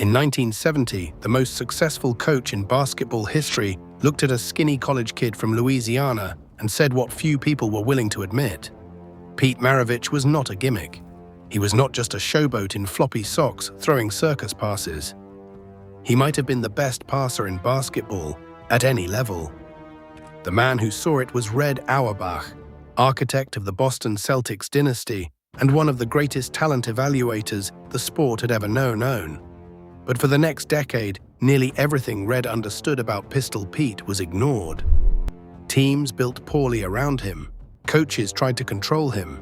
In 1970, the most successful coach in basketball history looked at a skinny college kid from Louisiana and said what few people were willing to admit. Pete Maravich was not a gimmick. He was not just a showboat in floppy socks throwing circus passes. He might have been the best passer in basketball at any level. The man who saw it was Red Auerbach, architect of the Boston Celtics dynasty and one of the greatest talent evaluators the sport had ever known. But for the next decade, nearly everything Red understood about Pistol Pete was ignored. Teams built poorly around him. Coaches tried to control him.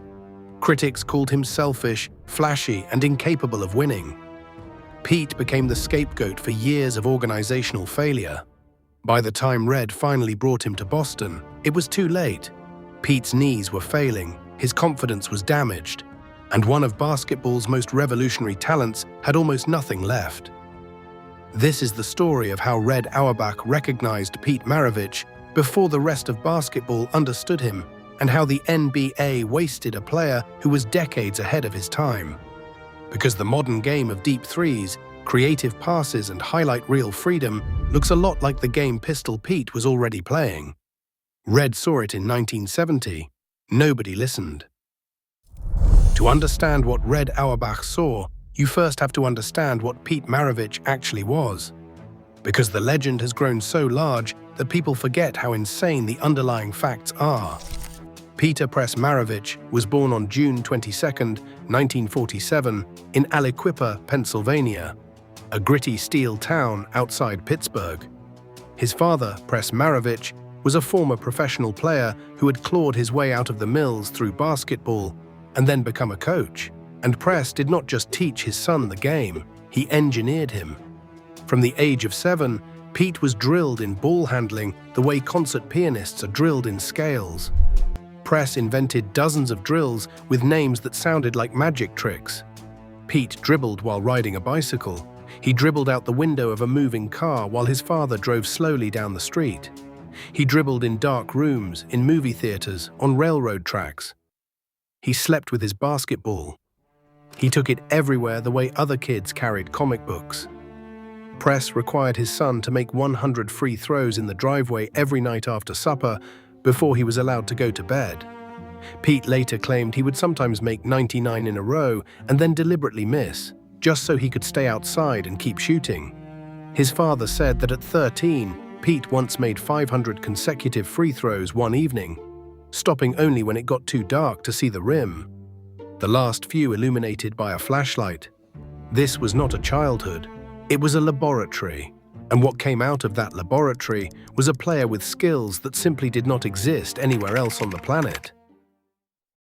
Critics called him selfish, flashy, and incapable of winning. Pete became the scapegoat for years of organizational failure. By the time Red finally brought him to Boston, it was too late. Pete's knees were failing, his confidence was damaged, and one of basketball's most revolutionary talents had almost nothing left. This is the story of how Red Auerbach recognized Pete Maravich before the rest of basketball understood him, and how the NBA wasted a player who was decades ahead of his time. Because the modern game of deep threes, creative passes, and highlight reel freedom looks a lot like the game Pistol Pete was already playing. Red saw it in 1970. Nobody listened. To understand what Red Auerbach saw, you first have to understand what Pete Maravich actually was. Because the legend has grown so large that people forget how insane the underlying facts are. Peter Press Maravich was born on June 22, 1947, in Aliquippa, Pennsylvania, a gritty steel town outside Pittsburgh. His father, Press Maravich, was a former professional player who had clawed his way out of the mills through basketball and then become a coach. And Press did not just teach his son the game, he engineered him. From the age of 7, Pete was drilled in ball handling the way concert pianists are drilled in scales. Press invented dozens of drills with names that sounded like magic tricks. Pete dribbled while riding a bicycle. He dribbled out the window of a moving car while his father drove slowly down the street. He dribbled in dark rooms, in movie theaters, on railroad tracks. He slept with his basketball. He took it everywhere the way other kids carried comic books. Press required his son to make 100 free throws in the driveway every night after supper before he was allowed to go to bed. Pete later claimed he would sometimes make 99 in a row and then deliberately miss, just so he could stay outside and keep shooting. His father said that at 13, Pete once made 500 consecutive free throws one evening, stopping only when it got too dark to see the rim. The last few illuminated by a flashlight. This was not a childhood, it was a laboratory, and what came out of that laboratory was a player with skills that simply did not exist anywhere else on the planet.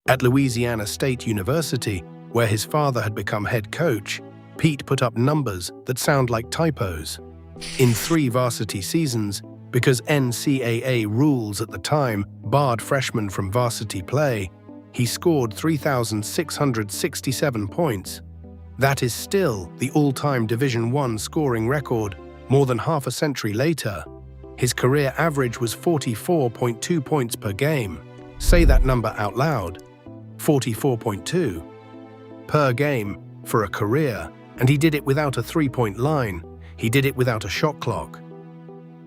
At Louisiana State University, where his father had become head coach, Pete put up numbers that sound like typos. In 3 varsity seasons, because NCAA rules at the time barred freshmen from varsity play, he scored 3,667 points. That is still the all-time Division I scoring record, more than half a century later. His career average was 44.2 points per game. Say that number out loud. 44.2 per game for a career, and he did it without a three-point line. He did it without a shot clock.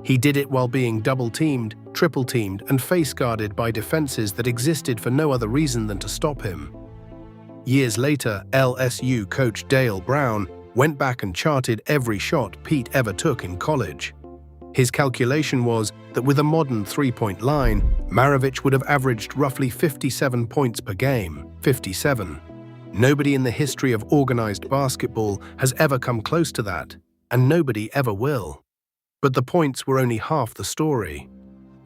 He did it while being double-teamed, triple-teamed, and face-guarded by defenses that existed for no other reason than to stop him. Years later, LSU coach Dale Brown went back and charted every shot Pete ever took in college. His calculation was that with a modern three-point line, Maravich would have averaged roughly 57 points per game. 57. Nobody in the history of organized basketball has ever come close to that, and nobody ever will. But the points were only half the story.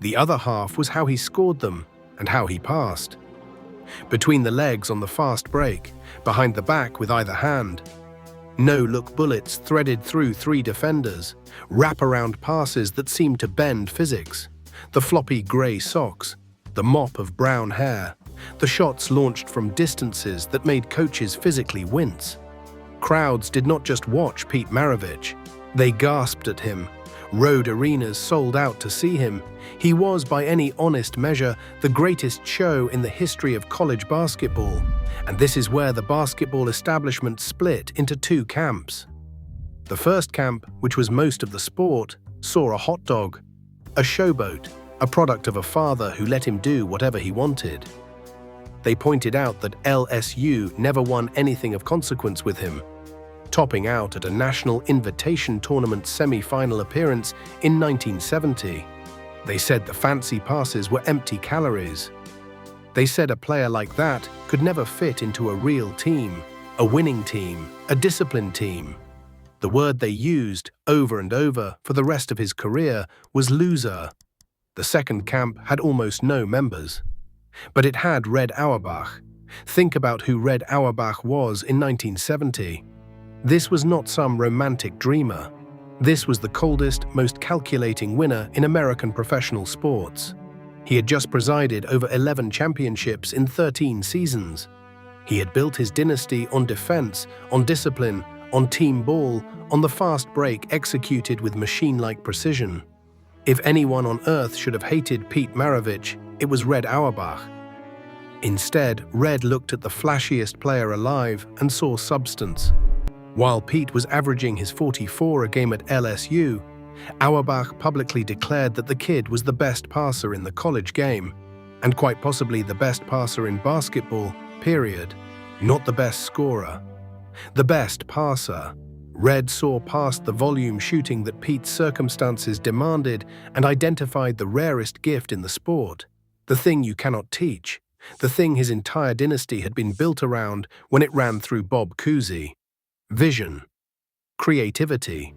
The other half was how he scored them and how he passed. Between the legs on the fast break, behind the back with either hand. No-look bullets threaded through 3 defenders, wrap-around passes that seemed to bend physics, the floppy grey socks, the mop of brown hair, the shots launched from distances that made coaches physically wince. Crowds did not just watch Pete Maravich, they gasped at him. Road arenas sold out to see him. He was, by any honest measure, the greatest show in the history of college basketball. And this is where the basketball establishment split into 2 camps. The first camp, which was most of the sport, saw a hot dog, a showboat, a product of a father who let him do whatever he wanted. They pointed out that LSU never won anything of consequence with him, topping out at a national invitation tournament semi-final appearance in 1970. They said the fancy passes were empty calories. They said a player like that could never fit into a real team, a winning team, a disciplined team. The word they used over and over for the rest of his career was loser. The second camp had almost no members. But it had Red Auerbach. Think about who Red Auerbach was in 1970. This was not some romantic dreamer. This was the coldest, most calculating winner in American professional sports. He had just presided over 11 championships in 13 seasons. He had built his dynasty on defense, on discipline, on team ball, on the fast break executed with machine-like precision. If anyone on earth should have hated Pete Maravich, it was Red Auerbach. Instead, Red looked at the flashiest player alive and saw substance. While Pete was averaging his 44 a game at LSU, Auerbach publicly declared that the kid was the best passer in the college game, and quite possibly the best passer in basketball, period. Not the best scorer. The best passer. Red saw past the volume shooting that Pete's circumstances demanded and identified the rarest gift in the sport, the thing you cannot teach, the thing his entire dynasty had been built around when it ran through Bob Cousy. Vision. Creativity.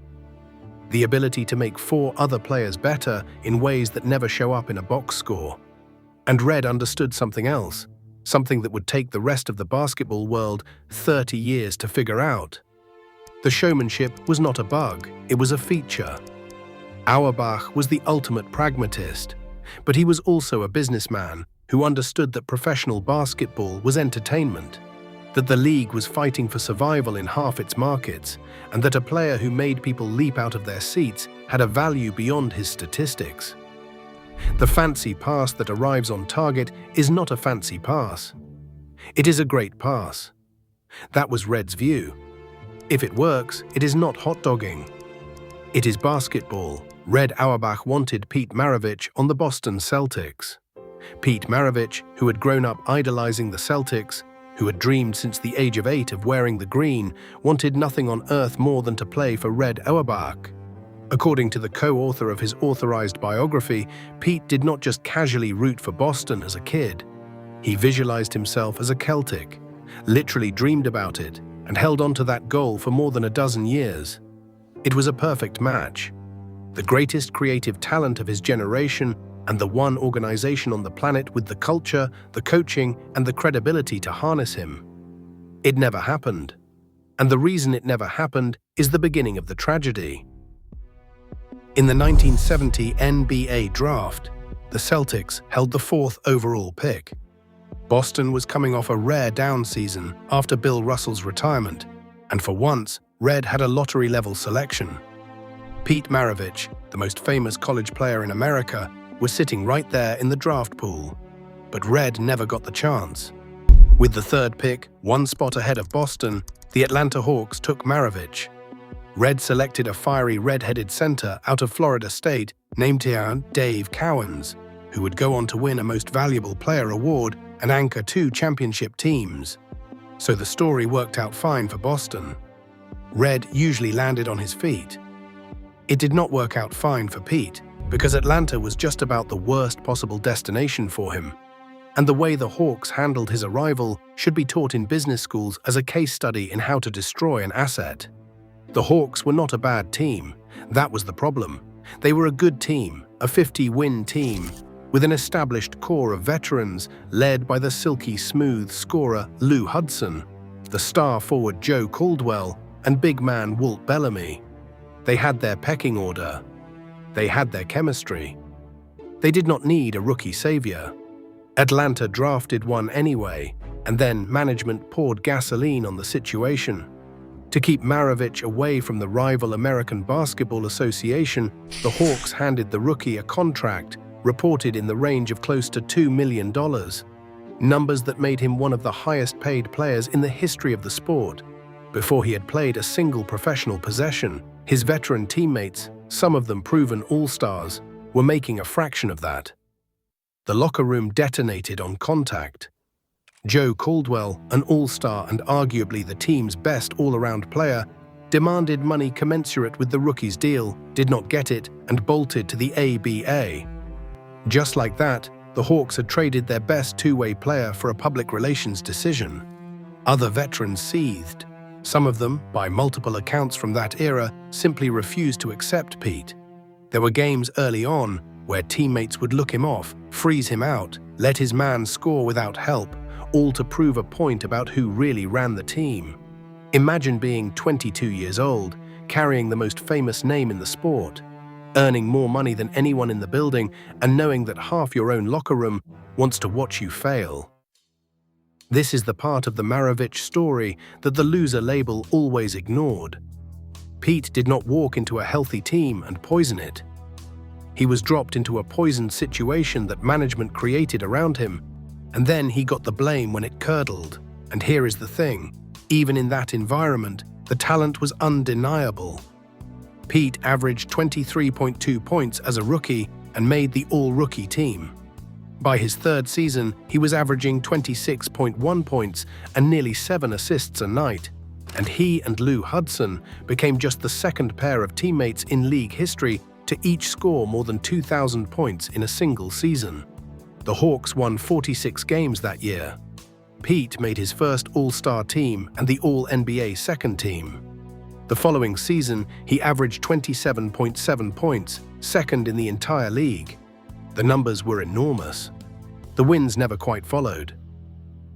The ability to make 4 other players better in ways that never show up in a box score. And Red understood something else, something that would take the rest of the basketball world 30 years to figure out. The showmanship was not a bug, it was a feature. Auerbach was the ultimate pragmatist, but he was also a businessman who understood that professional basketball was entertainment, that the league was fighting for survival in half its markets, and that a player who made people leap out of their seats had a value beyond his statistics. The fancy pass that arrives on target is not a fancy pass. It is a great pass. That was Red's view. If it works, it is not hot dogging. It is basketball. Red Auerbach wanted Pete Maravich on the Boston Celtics. Pete Maravich, who had grown up idolizing the Celtics, who had dreamed since the age of 8 of wearing the green, wanted nothing on earth more than to play for Red Auerbach. According to the co-author of his authorized biography, Pete did not just casually root for Boston as a kid. He visualized himself as a Celtic, literally dreamed about it, and held on to that goal for more than a dozen years. It was a perfect match. The greatest creative talent of his generation and the one organization on the planet with the culture, the coaching, and the credibility to harness him. It never happened. And the reason it never happened is the beginning of the tragedy. In the 1970 NBA draft, the Celtics held the 4th overall pick. Boston was coming off a rare down season after Bill Russell's retirement, and for once, Red had a lottery-level selection. Pete Maravich, the most famous college player in America, was sitting right there in the draft pool, but Red never got the chance. With the 3rd pick, 1 spot ahead of Boston, the Atlanta Hawks took Maravich. Red selected a fiery red-headed center out of Florida State named Dave Cowens, who would go on to win a Most Valuable Player award and anchor 2 championship teams. So the story worked out fine for Boston. Red usually landed on his feet. It did not work out fine for Pete, because Atlanta was just about the worst possible destination for him, and the way the Hawks handled his arrival should be taught in business schools as a case study in how to destroy an asset. The Hawks were not a bad team. That was the problem. They were a good team, a 50-win team, with an established core of veterans led by the silky smooth scorer Lou Hudson, the star forward Joe Caldwell, and big man Walt Bellamy. They had their pecking order. They had their chemistry. They did not need a rookie savior. Atlanta drafted one anyway, and then management poured gasoline on the situation. To keep Maravich away from the rival American Basketball Association, the Hawks handed the rookie a contract reported in the range of close to $2 million, numbers that made him one of the highest-paid players in the history of the sport. Before he had played a single professional possession, his veteran teammates, some of them proven all-stars, were making a fraction of that. The locker room detonated on contact. Joe Caldwell, an all-star and arguably the team's best all-around player, demanded money commensurate with the rookie's deal, did not get it, and bolted to the ABA. Just like that, the Hawks had traded their best two-way player for a public relations decision. Other veterans seethed. Some of them, by multiple accounts from that era, simply refused to accept Pete. There were games early on where teammates would look him off, freeze him out, let his man score without help, all to prove a point about who really ran the team. Imagine being 22 years old, carrying the most famous name in the sport, earning more money than anyone in the building, and knowing that half your own locker room wants to watch you fail. This is the part of the Maravich story that the loser label always ignored. Pete did not walk into a healthy team and poison it. He was dropped into a poisoned situation that management created around him, and then he got the blame when it curdled. And here is the thing, even in that environment, the talent was undeniable. Pete averaged 23.2 points as a rookie and made the all-rookie team. By his third season, he was averaging 26.1 points and nearly 7 assists a night, and he and Lou Hudson became just the second pair of teammates in league history to each score more than 2,000 points in a single season. The Hawks won 46 games that year. Pete made his first All-Star team and the All-NBA second team. The following season, he averaged 27.7 points, second in the entire league. The numbers were enormous. The wins never quite followed.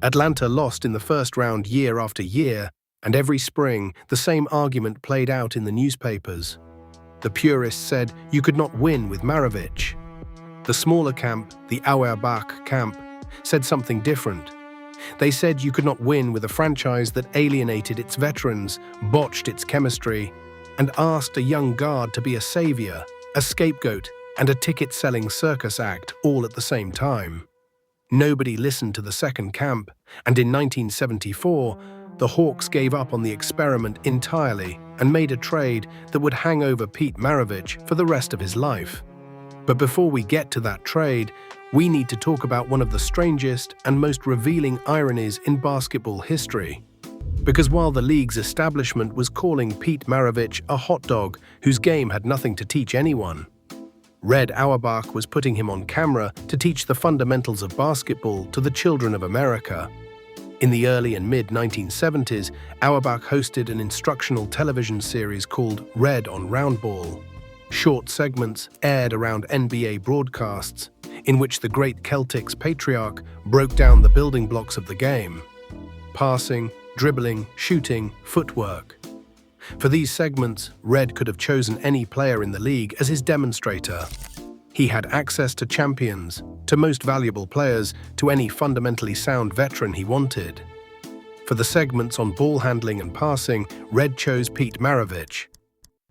Atlanta lost in the first round year after year, and every spring, the same argument played out in the newspapers. The purists said you could not win with Maravich. The smaller camp, the Auerbach camp, said something different. They said you could not win with a franchise that alienated its veterans, botched its chemistry, and asked a young guard to be a savior, a scapegoat, and a ticket-selling circus act all at the same time. Nobody listened to the second camp, and in 1974, the Hawks gave up on the experiment entirely and made a trade that would hang over Pete Maravich for the rest of his life. But before we get to that trade, we need to talk about one of the strangest and most revealing ironies in basketball history. Because while the league's establishment was calling Pete Maravich a hot dog whose game had nothing to teach anyone, Red Auerbach was putting him on camera to teach the fundamentals of basketball to the children of America. In the early and mid-1970s, Auerbach hosted an instructional television series called Red on Roundball. Short segments aired around NBA broadcasts, in which the great Celtics patriarch broke down the building blocks of the game: passing, dribbling, shooting, footwork. For these segments, Red could have chosen any player in the league as his demonstrator. He had access to champions, to most valuable players, to any fundamentally sound veteran he wanted. For the segments on ball handling and passing, Red chose Pete Maravich.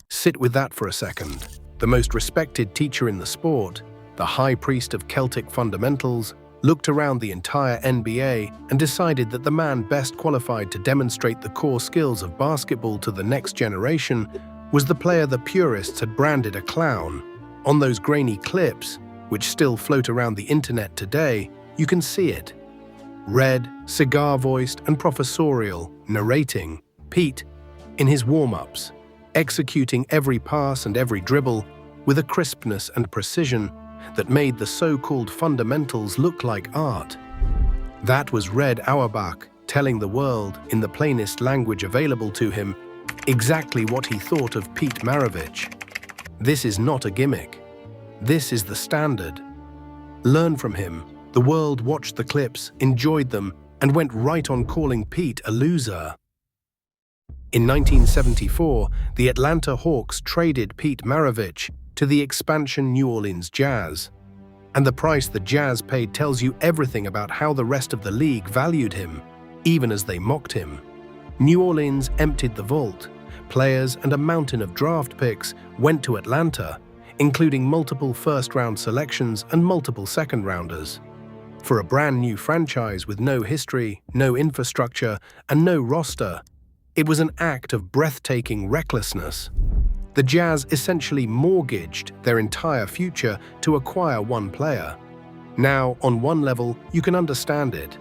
Sit with that for a second. The most respected teacher in the sport, the high priest of Celtic fundamentals, looked around the entire NBA and decided that the man best qualified to demonstrate the core skills of basketball to the next generation was the player the purists had branded a clown. On those grainy clips, which still float around the internet today, you can see it. Red, cigar-voiced and professorial, narrating, Pete, in his warm-ups, executing every pass and every dribble with a crispness and precision that made the so-called fundamentals look like art. That was Red Auerbach telling the world, in the plainest language available to him, exactly what he thought of Pete Maravich. This is not a gimmick. This is the standard. Learn from him. The world watched the clips, enjoyed them, and went right on calling Pete a loser. In 1974, the Atlanta Hawks traded Pete Maravich to the expansion New Orleans Jazz. And the price the Jazz paid tells you everything about how the rest of the league valued him, even as they mocked him. New Orleans emptied the vault. Players and a mountain of draft picks went to Atlanta, including multiple first-round selections and multiple second-rounders. For a brand new franchise with no history, no infrastructure, and no roster, It was an act of breathtaking recklessness. The Jazz essentially mortgaged their entire future to acquire one player. Now, on one level, you can understand it.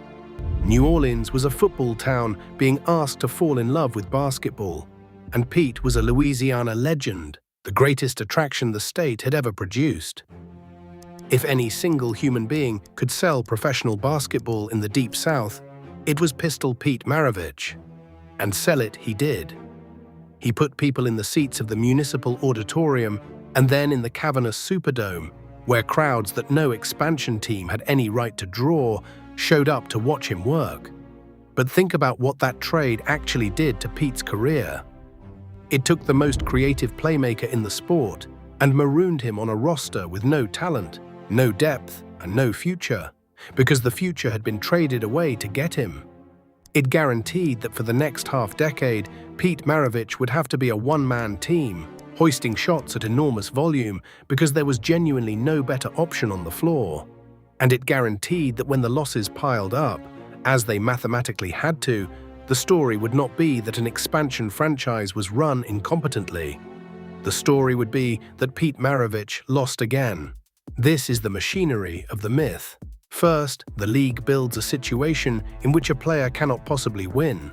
New Orleans was a football town being asked to fall in love with basketball, and Pete was a Louisiana legend, the greatest attraction the state had ever produced. If any single human being could sell professional basketball in the Deep South, it was Pistol Pete Maravich. And sell it he did. He put people in the seats of the Municipal Auditorium and then in the cavernous Superdome, where crowds that no expansion team had any right to draw showed up to watch him work. But think about what that trade actually did to Pete's career. It took the most creative playmaker in the sport and marooned him on a roster with no talent, no depth, and no future, because the future had been traded away to get him. It guaranteed that for the next half-decade, Pete Maravich would have to be a one-man team, hoisting shots at enormous volume because there was genuinely no better option on the floor. And it guaranteed that when the losses piled up, as they mathematically had to, the story would not be that an expansion franchise was run incompetently. The story would be that Pete Maravich lost again. This is the machinery of the myth. First, the league builds a situation in which a player cannot possibly win.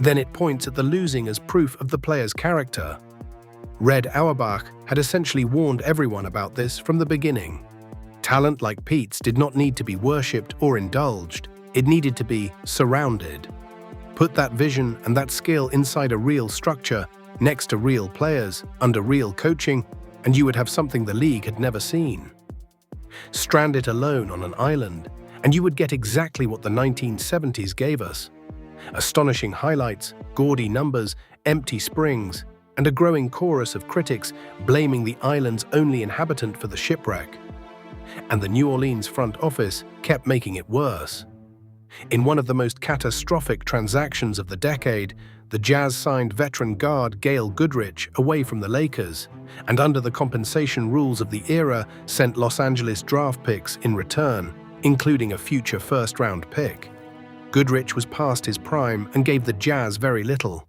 Then it points at the losing as proof of the player's character. Red Auerbach had essentially warned everyone about this from the beginning. Talent like Pete's did not need to be worshipped or indulged. It needed to be surrounded. Put that vision and that skill inside a real structure, next to real players, under real coaching, and you would have something the league had never seen. Strand it alone on an island, and you would get exactly what the 1970s gave us. Astonishing highlights, gaudy numbers, empty springs, and a growing chorus of critics blaming the island's only inhabitant for the shipwreck. And the New Orleans front office kept making it worse. In one of the most catastrophic transactions of the decade, the Jazz signed veteran guard Gail Goodrich away from the Lakers, and under the compensation rules of the era, sent Los Angeles draft picks in return, including a future first-round pick. Goodrich was past his prime and gave the Jazz very little.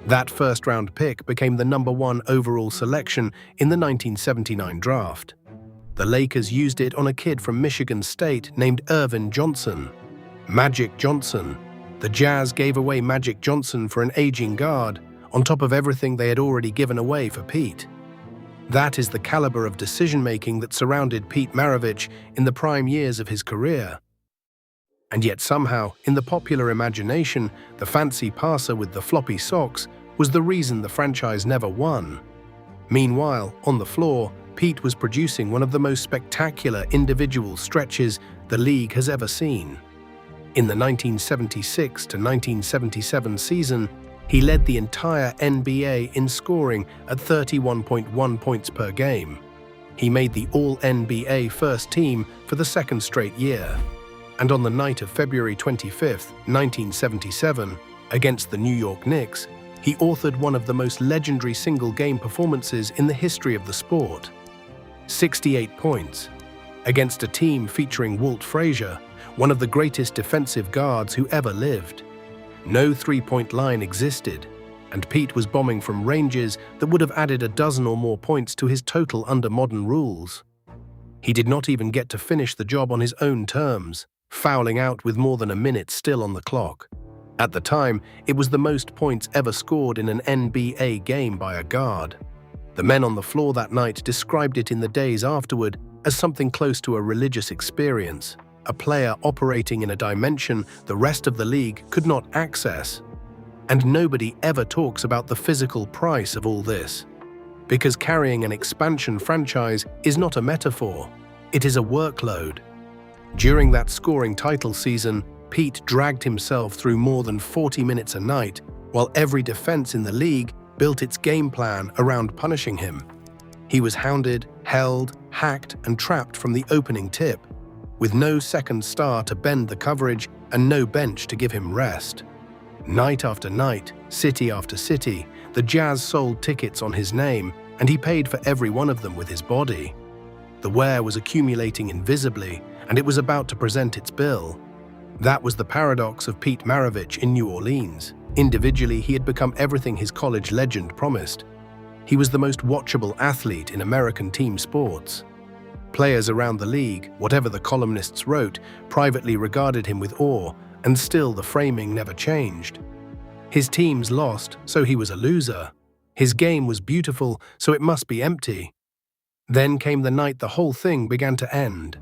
That first-round pick became the #1 overall selection in the 1979 draft. The Lakers used it on a kid from Michigan State named Irvin Johnson. Magic Johnson. The Jazz gave away Magic Johnson for an aging guard, on top of everything they had already given away for Pete. That is the caliber of decision-making that surrounded Pete Maravich in the prime years of his career. And yet somehow, in the popular imagination, the fancy passer with the floppy socks was the reason the franchise never won. Meanwhile, on the floor, Pete was producing one of the most spectacular individual stretches the league has ever seen. In the 1976 to 1977 season, he led the entire NBA in scoring at 31.1 points per game. He made the All-NBA first team for the second straight year. And on the night of February 25, 1977, against the New York Knicks, he authored one of the most legendary single-game performances in the history of the sport. 68 points, against a team featuring Walt Frazier, one of the greatest defensive guards who ever lived. No three-point line existed, and Pete was bombing from ranges that would have added a dozen or more points to his total under modern rules. He did not even get to finish the job on his own terms, fouling out with more than a minute still on the clock. At the time, it was the most points ever scored in an NBA game by a guard. The men on the floor that night described it in the days afterward as something close to a religious experience, a player operating in a dimension the rest of the league could not access. And nobody ever talks about the physical price of all this. Because carrying an expansion franchise is not a metaphor, it is a workload. During that scoring title season, Pete dragged himself through more than 40 minutes a night, while every defense in the league built its game plan around punishing him. He was hounded, held, hacked, and trapped from the opening tip, with no second star to bend the coverage and no bench to give him rest. Night after night, city after city, the Jazz sold tickets on his name, and he paid for every one of them with his body. The wear was accumulating invisibly, and it was about to present its bill. That was the paradox of Pete Maravich in New Orleans. Individually, he had become everything his college legend promised. He was the most watchable athlete in American team sports. Players around the league, whatever the columnists wrote, privately regarded him with awe, and still the framing never changed. His teams lost, so he was a loser. His game was beautiful, so it must be empty. Then came the night the whole thing began to end.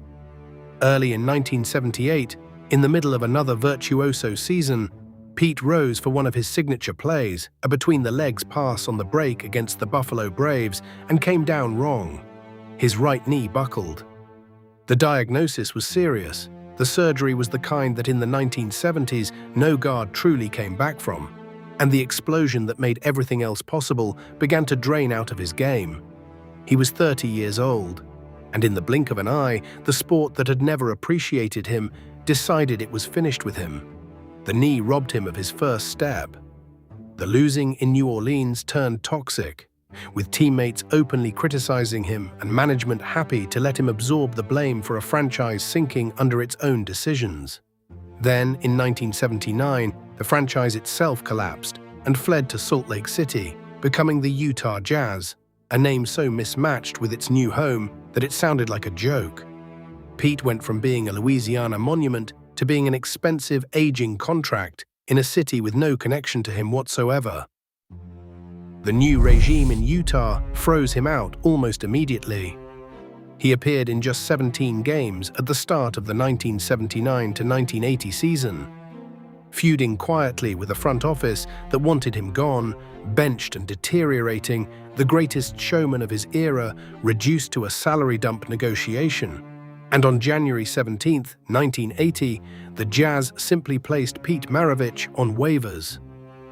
Early in 1978, in the middle of another virtuoso season, Pete rose for one of his signature plays, a between-the-legs pass on the break against the Buffalo Braves, and came down wrong. His right knee buckled. The diagnosis was serious. The surgery was the kind that in the 1970s no guard truly came back from, and the explosion that made everything else possible began to drain out of his game. He was 30 years old, and in the blink of an eye, the sport that had never appreciated him decided it was finished with him. The knee robbed him of his first step. The losing in New Orleans turned toxic, with teammates openly criticizing him and management happy to let him absorb the blame for a franchise sinking under its own decisions. Then, in 1979, the franchise itself collapsed and fled to Salt Lake City, becoming the Utah Jazz, a name so mismatched with its new home that it sounded like a joke. Pete went from being a Louisiana monument to being an expensive, aging contract in a city with no connection to him whatsoever. The new regime in Utah froze him out almost immediately. He appeared in just 17 games at the start of the 1979 to 1980 season, feuding quietly with a front office that wanted him gone, benched and deteriorating, the greatest showman of his era reduced to a salary dump negotiation. And on January 17, 1980, the Jazz simply placed Pete Maravich on waivers.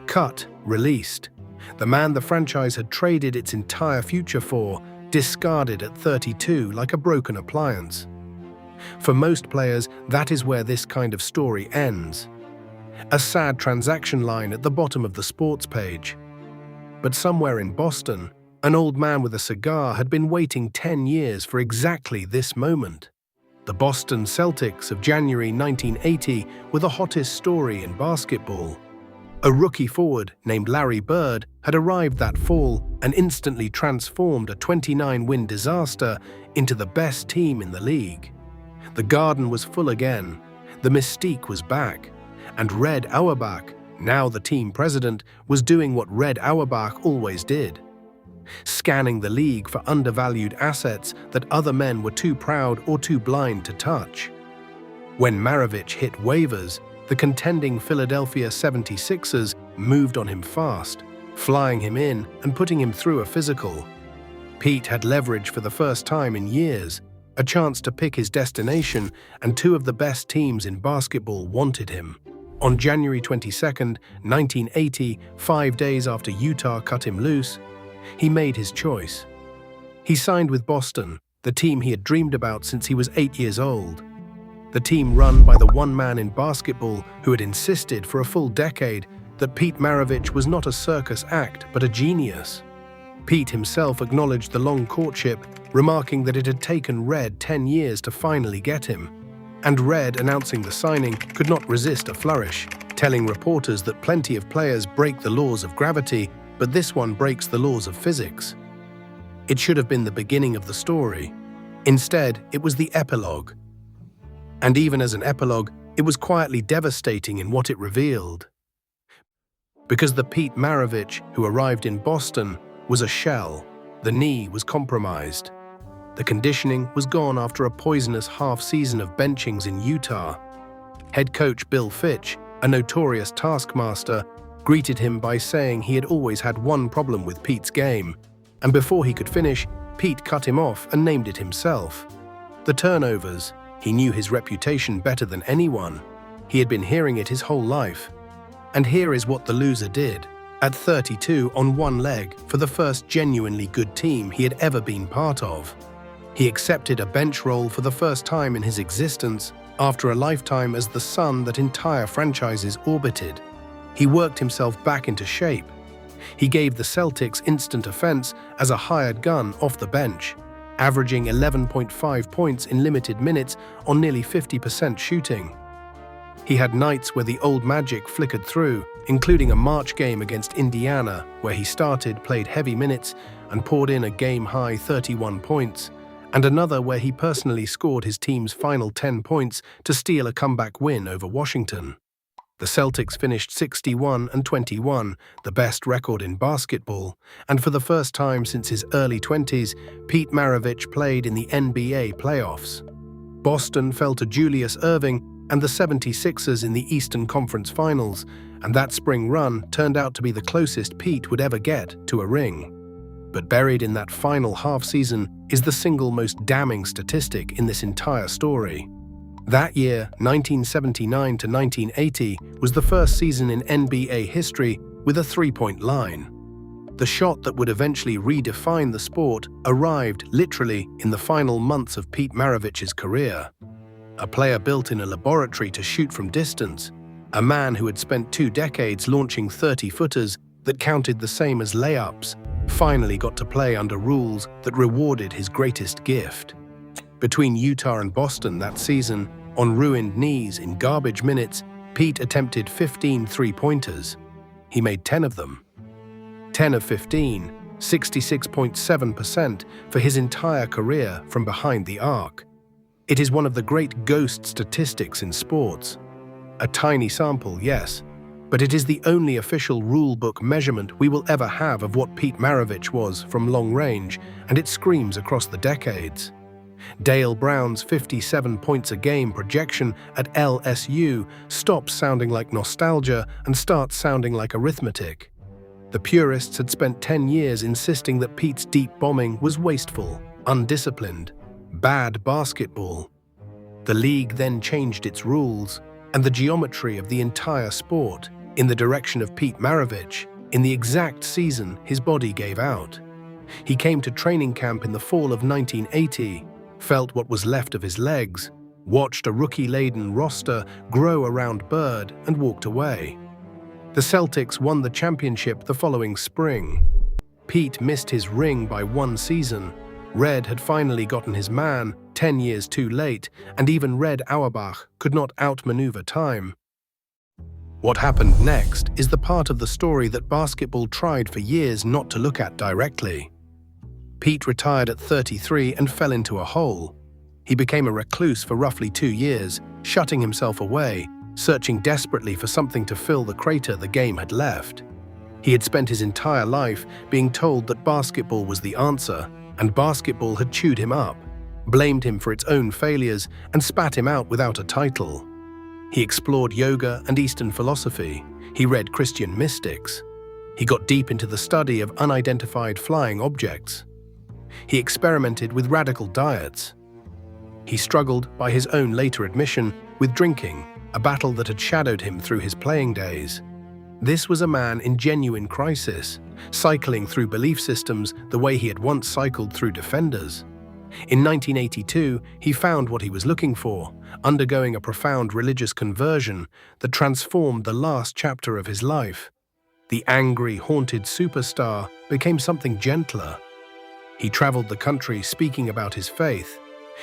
Cut, released. The man the franchise had traded its entire future for, discarded at 32 like a broken appliance. For most players, that is where this kind of story ends. A sad transaction line at the bottom of the sports page. But somewhere in Boston, an old man with a cigar had been waiting 10 years for exactly this moment. The Boston Celtics of January 1980 were the hottest story in basketball. A rookie forward named Larry Bird had arrived that fall and instantly transformed a 29-win disaster into the best team in the league. The Garden was full again, the mystique was back, and Red Auerbach, now the team president, was doing what Red Auerbach always did: scanning the league for undervalued assets that other men were too proud or too blind to touch. When Maravich hit waivers, the contending Philadelphia 76ers moved on him fast, flying him in and putting him through a physical. Pete had leverage for the first time in years, a chance to pick his destination, and two of the best teams in basketball wanted him. On January 22, 1980, 5 days after Utah cut him loose, he made his choice. He signed with Boston, the team he had dreamed about since he was 8 years old. The team run by the one man in basketball who had insisted for a full decade that Pete Maravich was not a circus act but a genius. Pete himself acknowledged the long courtship, remarking that it had taken Red 10 years to finally get him. And Red, announcing the signing, could not resist a flourish, telling reporters that plenty of players break the laws of gravity, but this one breaks the laws of physics. It should have been the beginning of the story. Instead, it was the epilogue. And even as an epilogue, it was quietly devastating in what it revealed. Because the Pete Maravich who arrived in Boston was a shell, the knee was compromised. The conditioning was gone after a poisonous half-season of benchings in Utah. Head coach Bill Fitch, a notorious taskmaster, greeted him by saying he had always had one problem with Pete's game, and before he could finish, Pete cut him off and named it himself. The turnovers. He knew his reputation better than anyone. He had been hearing it his whole life. And here is what the loser did. At 32, on one leg, for the first genuinely good team he had ever been part of. He accepted a bench role for the first time in his existence after a lifetime as the sun that entire franchises orbited. He worked himself back into shape. He gave the Celtics instant offense as a hired gun off the bench, averaging 11.5 points in limited minutes on nearly 50% shooting. He had nights where the old magic flickered through, including a March game against Indiana, where he started, played heavy minutes, and poured in a game-high 31 points, and another where he personally scored his team's final 10 points to steal a comeback win over Washington. The Celtics finished 61-21, the best record in basketball, and for the first time since his early 20s, Pete Maravich played in the NBA playoffs. Boston fell to Julius Erving and the 76ers in the Eastern Conference Finals, and that spring run turned out to be the closest Pete would ever get to a ring. But buried in that final half-season is the single most damning statistic in this entire story. That year, 1979 to 1980, was the first season in NBA history with a three-point line. The shot that would eventually redefine the sport arrived literally in the final months of Pete Maravich's career. A player built in a laboratory to shoot from distance, a man who had spent 2 decades launching 30-footers that counted the same as layups, finally got to play under rules that rewarded his greatest gift. Between Utah and Boston that season, on ruined knees in garbage minutes, Pete attempted 15 three-pointers. He made 10 of them. 10 of 15, 66.7% for his entire career from behind the arc. It is one of the great ghost statistics in sports. A tiny sample, yes, but it is the only official rule-book measurement we will ever have of what Pete Maravich was from long range, and it screams across the decades. Dale Brown's 57 points a game projection at LSU stops sounding like nostalgia and starts sounding like arithmetic. The purists had spent 10 years insisting that Pete's deep bombing was wasteful, undisciplined, bad basketball. The league then changed its rules and the geometry of the entire sport in the direction of Pete Maravich in the exact season his body gave out. He came to training camp in the fall of 1980, felt what was left of his legs, watched a rookie-laden roster grow around Bird, and walked away. The Celtics won the championship the following spring. Pete missed his ring by 1 season. Red had finally gotten his man 10 years too late, and even Red Auerbach could not outmaneuver time. What happened next is the part of the story that basketball tried for years not to look at directly. Pete retired at 33 and fell into a hole. He became a recluse for roughly 2 years, shutting himself away, searching desperately for something to fill the crater the game had left. He had spent his entire life being told that basketball was the answer, and basketball had chewed him up, blamed him for its own failures, and spat him out without a title. He explored yoga and Eastern philosophy. He read Christian mystics. He got deep into the study of unidentified flying objects. He experimented with radical diets. He struggled, by his own later admission, with drinking, a battle that had shadowed him through his playing days. This was a man in genuine crisis, cycling through belief systems the way he had once cycled through defenders. In 1982, he found what he was looking for, undergoing a profound religious conversion that transformed the last chapter of his life. The angry, haunted superstar became something gentler. He traveled the country speaking about his faith.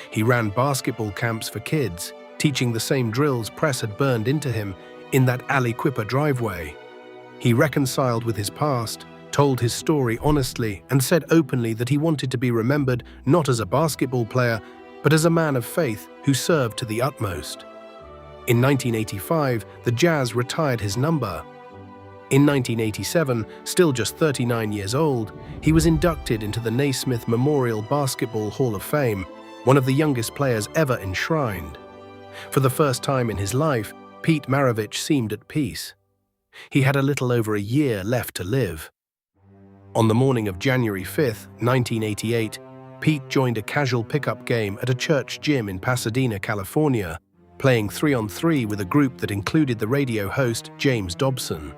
He ran basketball camps for kids, teaching the same drills press had burned into him in that Aliquippa driveway. He reconciled with his past, told his story honestly, and said openly that he wanted to be remembered not as a basketball player, but as a man of faith who served to the utmost. In 1985, the Jazz retired his number. In 1987, still just 39 years old, he was inducted into the Naismith Memorial Basketball Hall of Fame, one of the youngest players ever enshrined. For the first time in his life, Pete Maravich seemed at peace. He had a little over a year left to live. On the morning of January 5, 1988, Pete joined a casual pickup game at a church gym in Pasadena, California, playing 3-on-3 with a group that included the radio host James Dobson.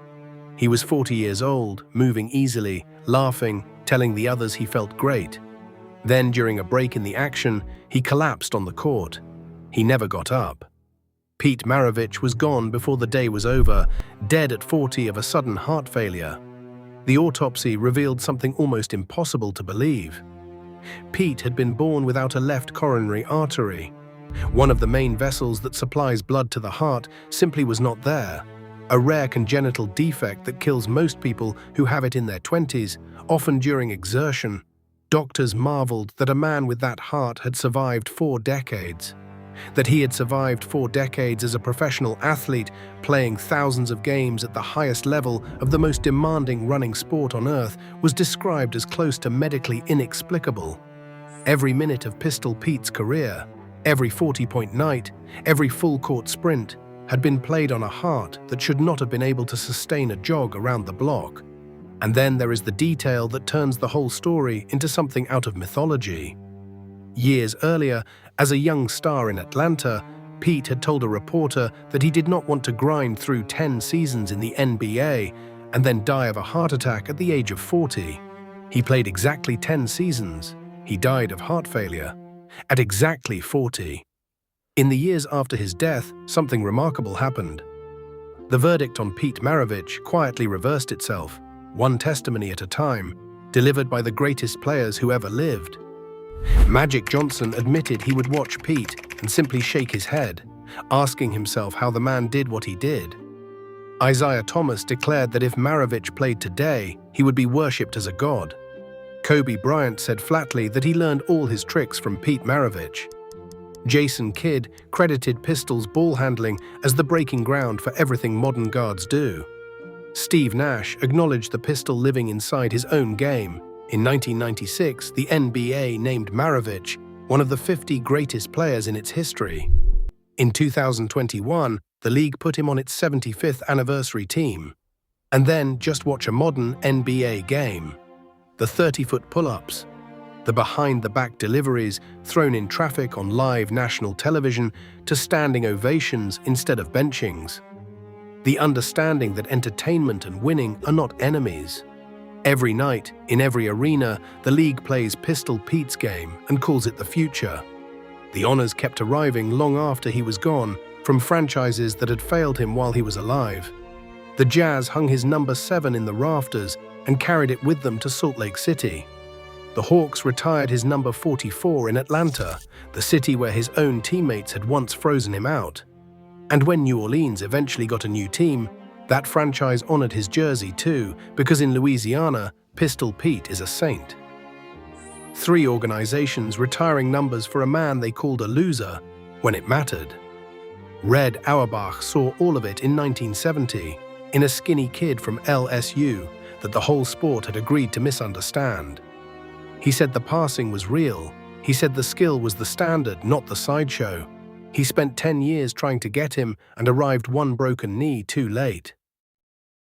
He was 40 years old, moving easily, laughing, telling the others he felt great. Then, during a break in the action, he collapsed on the court. He never got up. Pete Maravich was gone before the day was over, dead at 40 of a sudden heart failure. The autopsy revealed something almost impossible to believe. Pete had been born without a left coronary artery. One of the main vessels that supplies blood to the heart simply was not there. A rare congenital defect that kills most people who have it in their 20s, often during exertion. Doctors marveled that a man with that heart had survived 4 decades. That he had survived 4 decades as a professional athlete, playing thousands of games at the highest level of the most demanding running sport on earth, was described as close to medically inexplicable. Every minute of Pistol Pete's career, every 40-point night, every full-court sprint, had been played on a heart that should not have been able to sustain a jog around the block. And then there is the detail that turns the whole story into something out of mythology. Years earlier, as a young star in Atlanta, Pete had told a reporter that he did not want to grind through 10 seasons in the NBA and then die of a heart attack at the age of 40. He played exactly 10 seasons. He died of heart failure at exactly 40. In the years after his death, something remarkable happened. The verdict on Pete Maravich quietly reversed itself, one testimony at a time, delivered by the greatest players who ever lived. Magic Johnson admitted he would watch Pete and simply shake his head, asking himself how the man did what he did. Isaiah Thomas declared that if Maravich played today, he would be worshipped as a god. Kobe Bryant said flatly that he learned all his tricks from Pete Maravich. Jason Kidd credited Pistol's ball handling as the breaking ground for everything modern guards do. Steve Nash acknowledged the Pistol living inside his own game. In 1996, the NBA named Maravich one of the 50 greatest players in its history. In 2021, the league put him on its 75th anniversary team. And then just watch a modern NBA game. The 30-foot pull-ups, the behind-the-back deliveries thrown in traffic on live national television to standing ovations instead of benchings. The understanding that entertainment and winning are not enemies. Every night, in every arena, the league plays Pistol Pete's game and calls it the future. The honors kept arriving long after he was gone, from franchises that had failed him while he was alive. The Jazz hung his number 7 in the rafters and carried it with them to Salt Lake City. The Hawks retired his number 44 in Atlanta, the city where his own teammates had once frozen him out. And when New Orleans eventually got a new team, that franchise honored his jersey too, because in Louisiana, Pistol Pete is a saint. 3 organizations retiring numbers for a man they called a loser when it mattered. Red Auerbach saw all of it in 1970, in a skinny kid from LSU that the whole sport had agreed to misunderstand. He said the passing was real. He said the skill was the standard, not the sideshow. He spent 10 years trying to get him and arrived 1 broken knee too late.